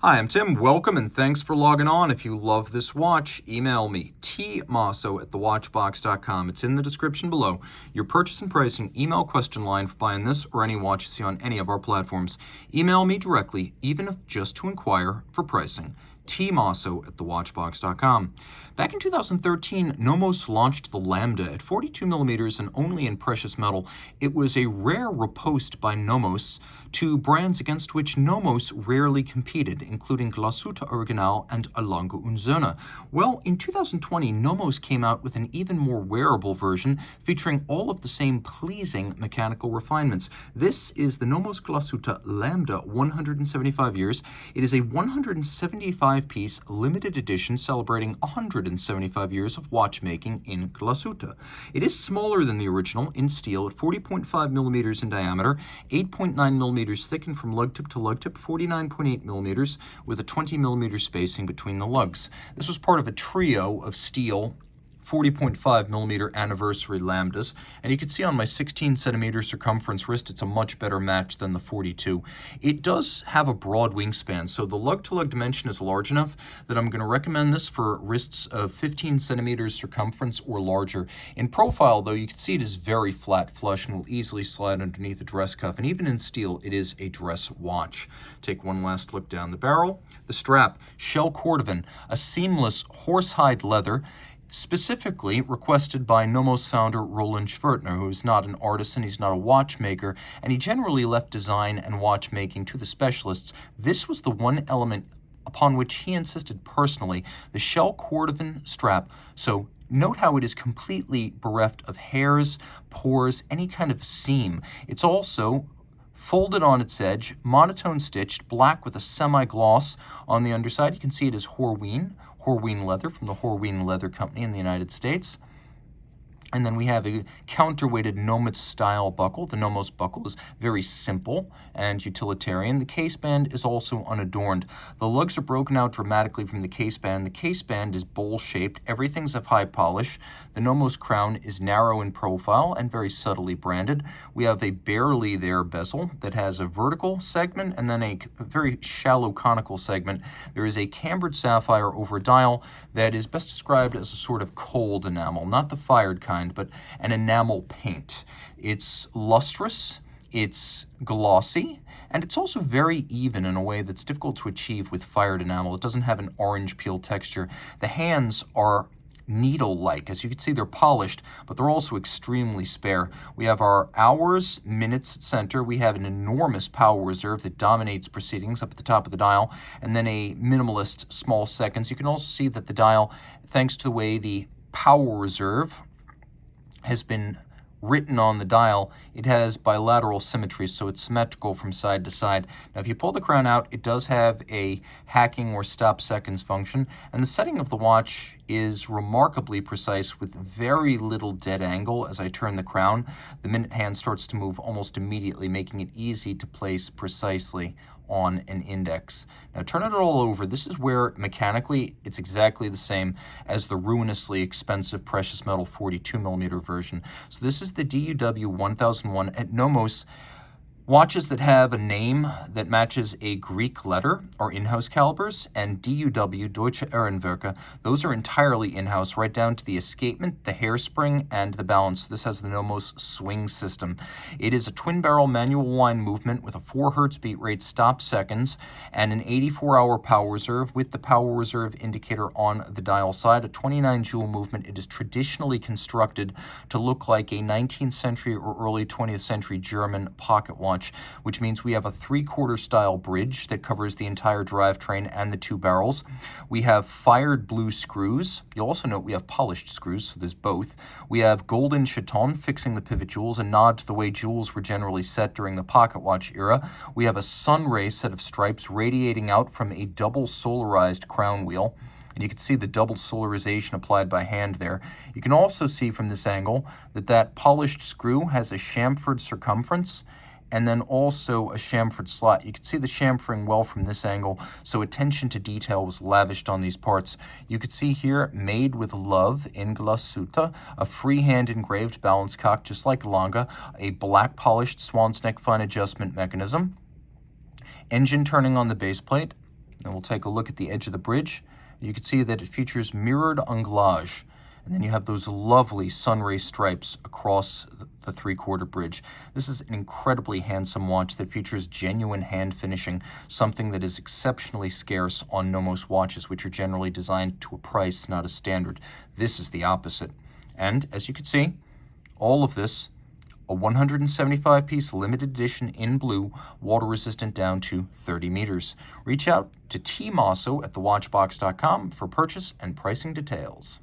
Hi, I'm Tim. Welcome and thanks for logging on. If you love this watch, email me, tmosso@thewatchbox.com. It's in the description below. Your purchase and pricing email question line for buying this or any watch you see on any of our platforms. Email me directly, even if just to inquire for pricing. tmosso@thewatchbox.com. Back in 2013, Nomos launched the Lambda at 42 millimeters and only in precious metal. It was a rare riposte by Nomos to brands against which Nomos rarely competed, including Glashütte Original and A Lange und Söhne. Well, in 2020, Nomos came out with an even more wearable version featuring all of the same pleasing mechanical refinements. This is the Nomos Glashütte Lambda 175 years. It is a 175-piece limited edition celebrating 175 years of watchmaking in Glashütte. It is smaller than the original in steel at 40.5 millimeters in diameter, 8.9 millimeters thickened from lug tip to lug tip, 49.8 millimeters with a 20 millimeter spacing between the lugs. This was part of a trio of steel 40.5 millimeter anniversary Lambdas, and you can see on my 16 centimeter circumference wrist, it's a much better match than the 42. It does have a broad wingspan, so the lug-to-lug dimension is large enough that I'm going to recommend this for wrists of 15 centimeters circumference or larger. In profile, though, you can see it is very flat flush and will easily slide underneath a dress cuff, and even in steel, it is a dress watch. Take one last look down the barrel. The strap, shell cordovan, a seamless horsehide leather, specifically requested by Nomos founder Roland Schwertner, who is not an artisan, he's not a watchmaker, and he generally left design and watchmaking to the specialists. This was the one element upon which he insisted personally, the shell cordovan strap. So note how it is completely bereft of hairs, pores, any kind of seam. It's also folded on its edge, monotone stitched, black with a semi-gloss on the underside. You can see it is Horween leather from the Horween Leather Company in the United States. And then we have a counterweighted Nomos style buckle. The Nomos buckle is very simple and utilitarian. The case band is also unadorned. The lugs are broken out dramatically from the case band. The case band is bowl-shaped. Everything's of high polish. The Nomos crown is narrow in profile and very subtly branded. We have a barely there bezel that has a vertical segment and then a very shallow conical segment. There is a cambered sapphire over a dial that is best described as a sort of cold enamel, not the fired kind, but an enamel paint. It's lustrous, it's glossy, and it's also very even in a way that's difficult to achieve with fired enamel. It doesn't have an orange peel texture. The hands are needle-like. As you can see, they're polished, but they're also extremely spare. We have our hours, minutes at center. We have an enormous power reserve that dominates proceedings up at the top of the dial, and then a minimalist small seconds. You can also see that the dial, thanks to the way the power reserve has been written on the dial, it has bilateral symmetry, so it's symmetrical from side to side. Now, if you pull the crown out, it does have a hacking or stop seconds function, and the setting of the watch is remarkably precise with very little dead angle. As I turn the crown, the minute hand starts to move almost immediately, making it easy to place precisely on an index. Now turn it all over. This is where mechanically it's exactly the same as the ruinously expensive precious metal 42 millimeter version. So this is the DUW 1001 at Nomos. Watches that have a name that matches a Greek letter are in-house calibers, and DUW, Deutsche Ehrenwerke, those are entirely in-house, right down to the escapement, the hairspring, and the balance. This has the Nomos swing system. It is a twin-barrel manual wind movement with a 4 Hz beat rate, stop seconds, and an 84-hour power reserve with the power reserve indicator on the dial side. A 29-jewel movement. It is traditionally constructed to look like a 19th century or early 20th century German pocket watch, which means we have a 3/4 style bridge that covers the entire drivetrain and the 2 barrels. We have fired blue screws. You'll also note we have polished screws, so there's both. We have golden chaton fixing the pivot jewels, a nod to the way jewels were generally set during the pocket watch era. We have a sunray set of stripes radiating out from a double solarized crown wheel. And you can see the double solarization applied by hand there. You can also see from this angle that that polished screw has a chamfered circumference and then also a chamfered slot. You can see the chamfering well from this angle, so attention to detail was lavished on these parts. You can see here, made with love in Glashütte, a freehand engraved balance cock just like Lange, a black polished swan's neck fine adjustment mechanism, engine turning on the base plate, Then we'll take a look at the edge of the bridge. You can see that it features mirrored anglage. And then you have those lovely sunray stripes across the three-quarter bridge. This is an incredibly handsome watch that features genuine hand finishing, something that is exceptionally scarce on Nomos watches, which are generally designed to a price, not a standard. This is the opposite. And as you can see, all of this, a 175-piece limited edition in blue, water-resistant down to 30 meters. Reach out to Team Mosso at thewatchbox.com for purchase and pricing details.